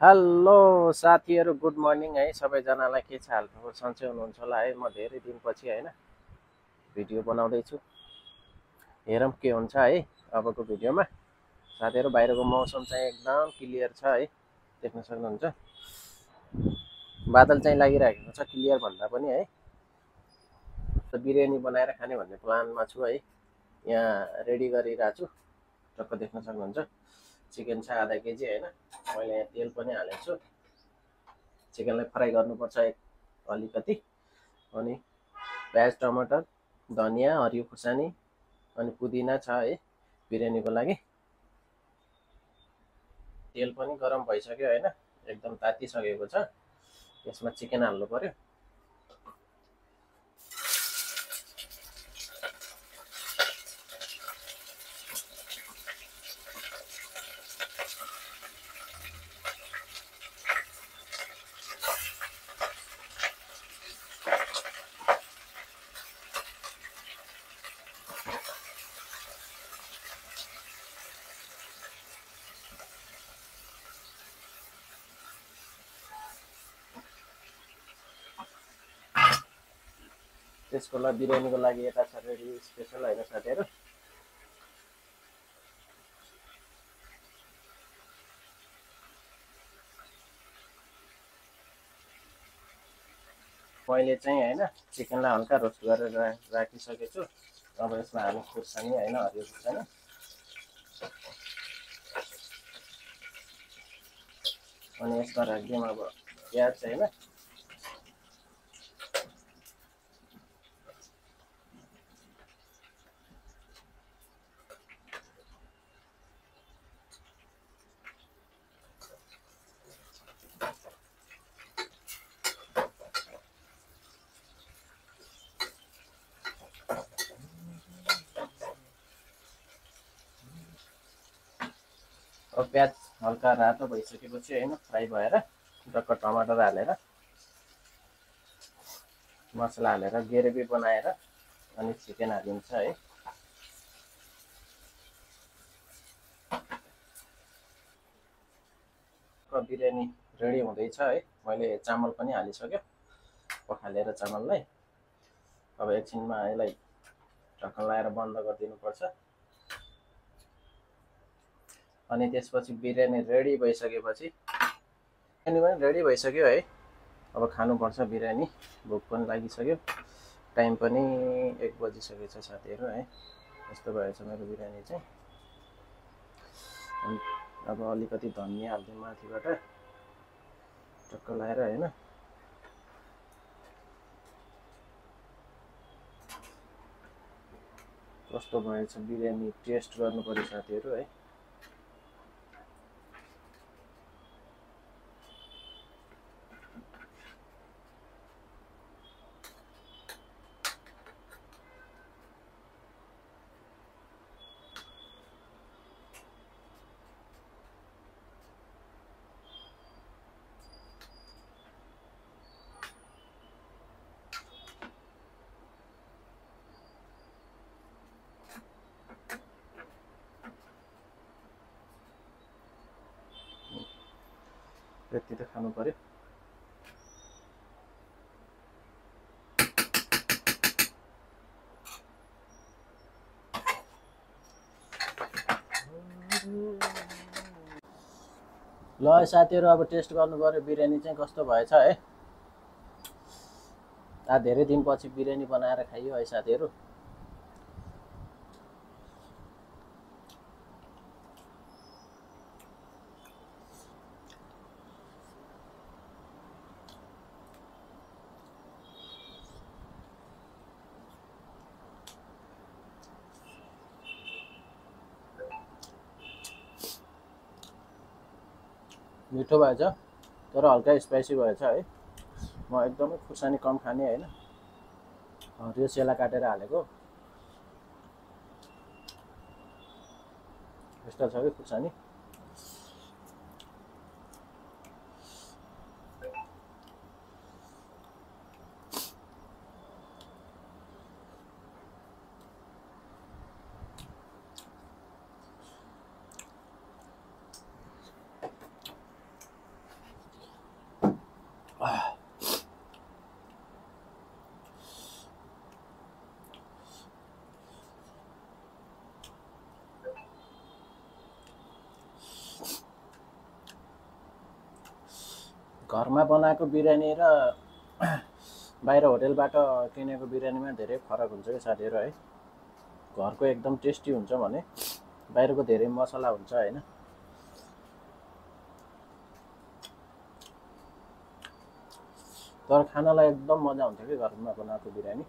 Hello साथीहरू, good morning है सबैजनालाई। के छ हालखबर? सन्चै हुनुहुन्छ होला है। म धेरै दिनपछि होइन भिडियो बनाउँदैछु। हेरौँ के हुन्छ है अबको भिडियोमा। साथीहरू, बाहिरको मौसम चाहिँ एकदम क्लियर छ है, देख्न सक्नुहुन्छ। बादल चाहिँ लागिरहेको छ, क्लियर भन्दा पनि है। बिरयानी बनाएर खाने भन्ने प्लानमा छु है। यहाँ रेडी गरिरहेको छु, टक्क देख्न सक्नुहुन्छ। चिकन छ आधा केजी होइन। मैले यहाँ तेल पनि हालेको छु। चिकनलाई फ्राई गर्नुपर्छ अलिकति। अनि प्याज, टमाटर, धनियाँ, हरियो खुर्सानी अनि पुदिना छ है बिरयानीको लागि। तेल पनि गरम भइसक्यो होइन, एकदम तातिसकेको छ। यसमा चिकन हाल्नु पर्यो। त्यसको लागि बिरयानीको लागि यता छ रेडी स्पेसल होइन साथीहरू। मैले चाहिँ होइन चिकनलाई हल्का रोस्ट गरेर राखिसकेको छु। अब यसमा हाल्नु खुर्सानी होइन, हरियो खुर्सानी। अनि यसमा राखिदिउँ अब प्याज होइन। अब प्याज हल्का रातो भइसकेपछि होइन फ्राई भएर टक्क टमाटर हालेर मसला हालेर ग्रेभी बनाएर अनि चिकन हालिन्छ है। बिरयानी रेडी हुँदैछ है। मैले चामल पनि हालिसक्यो, पखालेर चामललाई। अब एकछिनमा यसलाई ढक्कन लगाएर बन्द गरिदिनुपर्छ। अनि त्यसपछि बिरयानी रेडी भइसकेपछि बिरयानी पनि रेडी भइसक्यो है। अब खानुपर्छ बिरयानी। भोक पनि लागिसक्यो, टाइम पनि 1 बजिसकेको छ साथीहरू है। यस्तो भएछ मेरो बिरयानी चाहिँ। अब अलिकति धनियाँ हाल्दिउँ माथिबाट टक्क लगाएर होइन। कस्तो भएछ बिरयानी टेस्ट गर्नु पर्यो साथीहरू है। यति त खानु पर्यो। ल साथीहरू, अब टेस्ट गर्नु पर्यो बिरयानी चाहिँ कस्तो भएछ है। धेरै दिनपछि बिरयानी बनाएर खाइयो है साथीहरू। मिठो भएछ तर हल्का स्पाइसी भएछ है। म एकदमै खुर्सानी कम खाने होइन, हरियो सेला काटेर हालेको। यस्तो छ कि खुर्सानी। घरमा बनाएको बिरयानी र बाहिर होटेलबाट किनेको बिरयानीमा धेरै फरक हुन्छ कि साथीहरू है। घरको एकदम टेस्टी हुन्छ भने बाहिरको धेरै मसला हुन्छ हैन। तर खानालाई एकदम मजा हुन्छ कि घरमा बनाएको बिरयानी।